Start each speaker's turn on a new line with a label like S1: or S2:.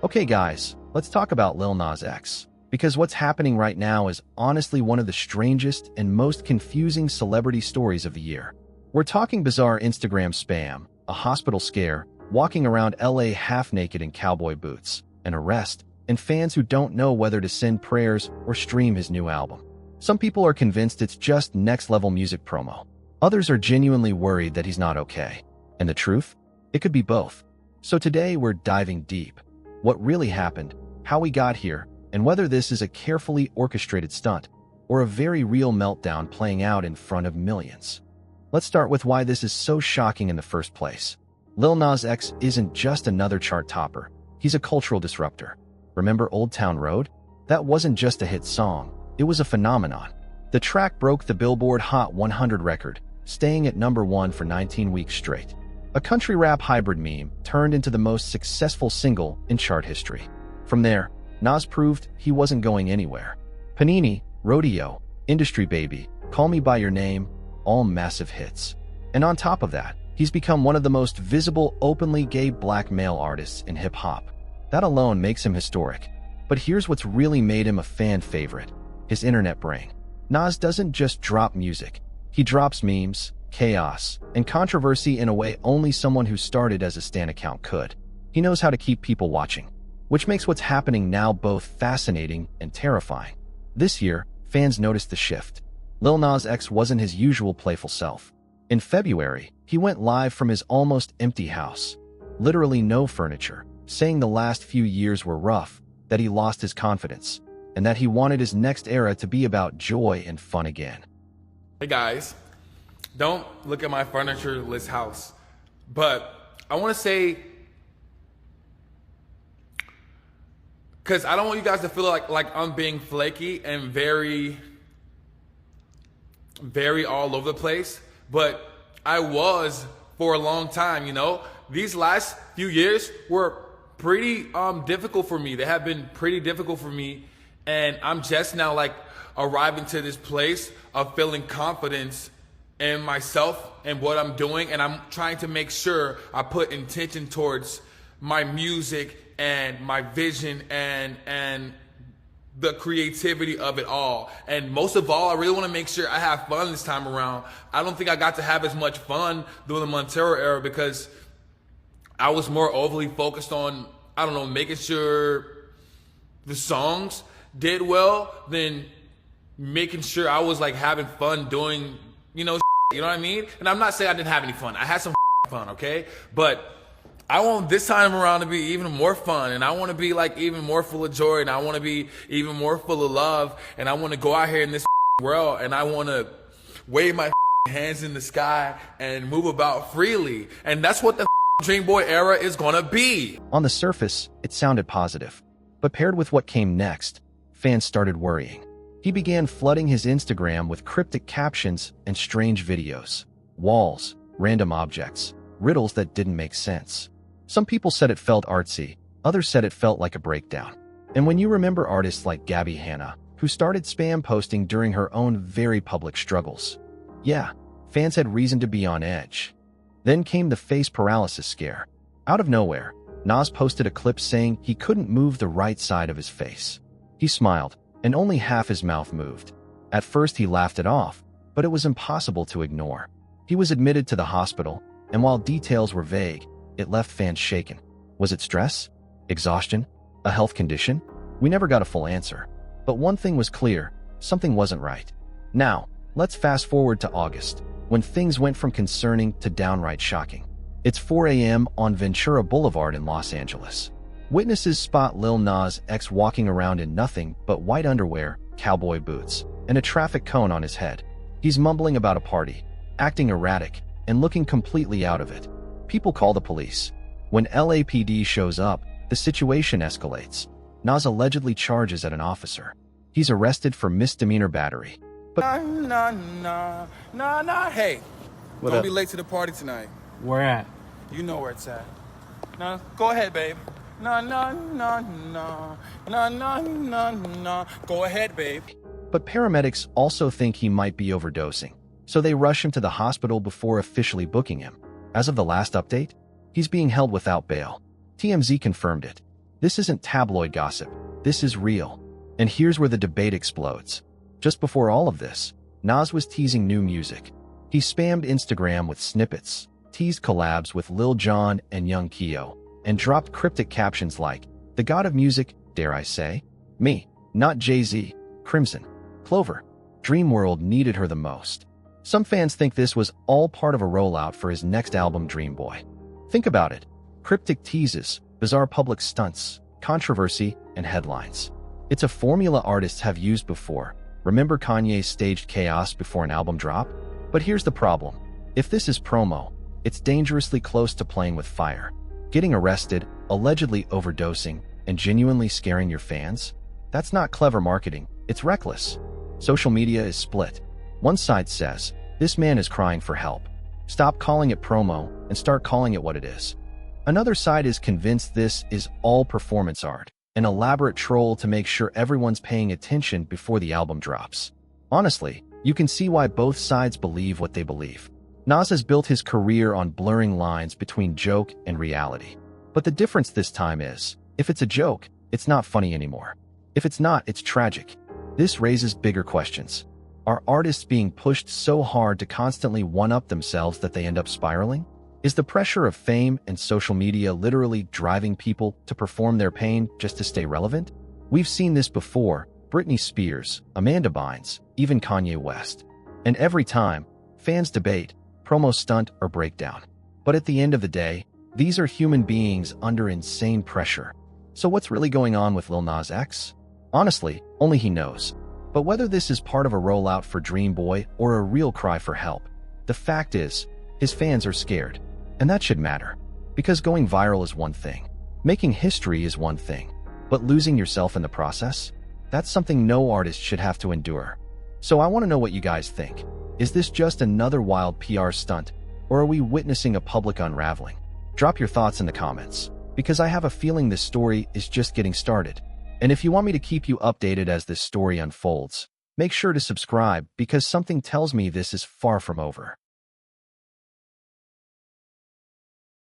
S1: Okay guys, let's talk about Lil Nas X. Because what's happening right now is honestly one of the strangest and most confusing celebrity stories of the year. We're talking bizarre Instagram spam, a hospital scare, walking around LA half-naked in cowboy boots, an arrest, and fans who don't know whether to send prayers or stream his new album. Some people are convinced it's just next-level music promo. Others are genuinely worried that he's not okay. And the truth? It could be both. So today we're diving deep. What really happened, how we got here, and whether this is a carefully orchestrated stunt or a very real meltdown playing out in front of millions. Let's start with why this is so shocking in the first place. Lil Nas X isn't just another chart topper. He's a cultural disruptor. Remember Old Town Road? That wasn't just a hit song. It was a phenomenon. The track broke the Billboard Hot 100 record, staying at #1 for 19 weeks straight. A country rap hybrid meme turned into the most successful single in chart history. From there, Nas proved he wasn't going anywhere. Panini, Rodeo, Industry Baby, Call Me By Your Name, all massive hits. And on top of that, he's become one of the most visible openly gay black male artists in hip-hop. That alone makes him historic. But here's what's really made him a fan favorite: his internet brain. Nas doesn't just drop music. He drops memes, chaos, and controversy in a way only someone who started as a stan account could. He knows how to keep people watching, which makes what's happening now both fascinating and terrifying. This year, fans noticed the shift. Lil Nas X wasn't his usual playful self. In February, he went live from his almost empty house. Literally no furniture, saying the last few years were rough, that he lost his confidence, and that he wanted his next era to be about joy and fun again.
S2: Hey guys, don't look at my furniture-less house, but I want to say, because I don't want you guys to feel like I'm being flaky and very all over the place, but I was for a long time, you know? These last few years were pretty difficult for me. They have been pretty difficult for me, and I'm just now like arriving to this place of feeling confidence in myself and what I'm doing, and I'm trying to make sure I put intention towards my music and my vision and the creativity of it all. And most of all, I really want to make sure I have fun this time around. I don't think I got to have as much fun during the Montero era because I was more overly focused on, I don't know, making sure the songs did well than making sure I was like having fun doing, you know what I mean? And I'm not saying I didn't have any fun. I had some fun, okay? But I want this time around to be even more fun, and I want to be like even more full of joy, and I want to be even more full of love, and I want to go out here in this world, and I want to wave my hands in the sky and move about freely. And that's what the Dream Boy era is gonna be.
S1: On the surface, it sounded positive. But paired with what came next, fans started worrying. He began flooding his Instagram with cryptic captions and strange videos. Walls, random objects, riddles that didn't make sense. Some people said it felt artsy, others said it felt like a breakdown. And when you remember artists like Gabby Hanna, who started spam posting during her own very public struggles, yeah, fans had reason to be on edge. Then came the face paralysis scare. Out of nowhere, Nas posted a clip saying he couldn't move the right side of his face. He smiled, and only half his mouth moved. At first he laughed it off, but it was impossible to ignore. He was admitted to the hospital, and while details were vague, it left fans shaken. Was it stress? Exhaustion? A health condition? We never got a full answer. But one thing was clear: something wasn't right. Now, let's fast forward to August, when things went from concerning to downright shocking. It's 4 a.m. on Ventura Boulevard in Los Angeles. Witnesses spot Lil Nas X walking around in nothing but white underwear, cowboy boots, and a traffic cone on his head. He's mumbling about a party, acting erratic, and looking completely out of it. People call the police. When LAPD shows up, the situation escalates. Nas allegedly charges at an officer. He's arrested for misdemeanor battery. But
S2: Hey,
S3: What
S2: don't
S3: up?
S2: be late to the party tonight.
S3: Where at?
S2: You know where it's at. No, go ahead, babe. No. Go ahead, babe.
S1: But paramedics also think he might be overdosing, so they rush him to the hospital before officially booking him. As of the last update, he's being held without bail. TMZ confirmed it. This isn't tabloid gossip. This is real. And here's where the debate explodes. Just before all of this, Nas was teasing new music. He spammed Instagram with snippets, teased collabs with Lil Jon and Young Keo, and dropped cryptic captions like, "The god of music, dare I say? Me, not Jay-Z, Crimson, Clover. Dream World needed her the most." Some fans think this was all part of a rollout for his next album, Dream Boy. Think about it. Cryptic teases, bizarre public stunts, controversy, and headlines. It's a formula artists have used before. Remember Kanye's staged chaos before an album drop? But here's the problem. If this is promo, it's dangerously close to playing with fire. Getting arrested, allegedly overdosing, and genuinely scaring your fans? That's not clever marketing, it's reckless. Social media is split. One side says, "This man is crying for help. Stop calling it promo and start calling it what it is." Another side is convinced this is all performance art, an elaborate troll to make sure everyone's paying attention before the album drops. Honestly, you can see why both sides believe what they believe. Nas has built his career on blurring lines between joke and reality. But the difference this time is, if it's a joke, it's not funny anymore. If it's not, it's tragic. This raises bigger questions. Are artists being pushed so hard to constantly one-up themselves that they end up spiraling? Is the pressure of fame and social media literally driving people to perform their pain just to stay relevant? We've seen this before: Britney Spears, Amanda Bynes, even Kanye West. And every time, fans debate, promo stunt or breakdown. But at the end of the day, these are human beings under insane pressure. So what's really going on with Lil Nas X? Honestly, only he knows. But whether this is part of a rollout for Dream Boy or a real cry for help, the fact is, his fans are scared. And that should matter. Because going viral is one thing. Making history is one thing. But losing yourself in the process? That's something no artist should have to endure. So I want to know what you guys think. Is this just another wild PR stunt? Or are we witnessing a public unraveling? Drop your thoughts in the comments, because I have a feeling this story is just getting started. And if you want me to keep you updated as this story unfolds, make sure to subscribe, because something tells me this is far from over.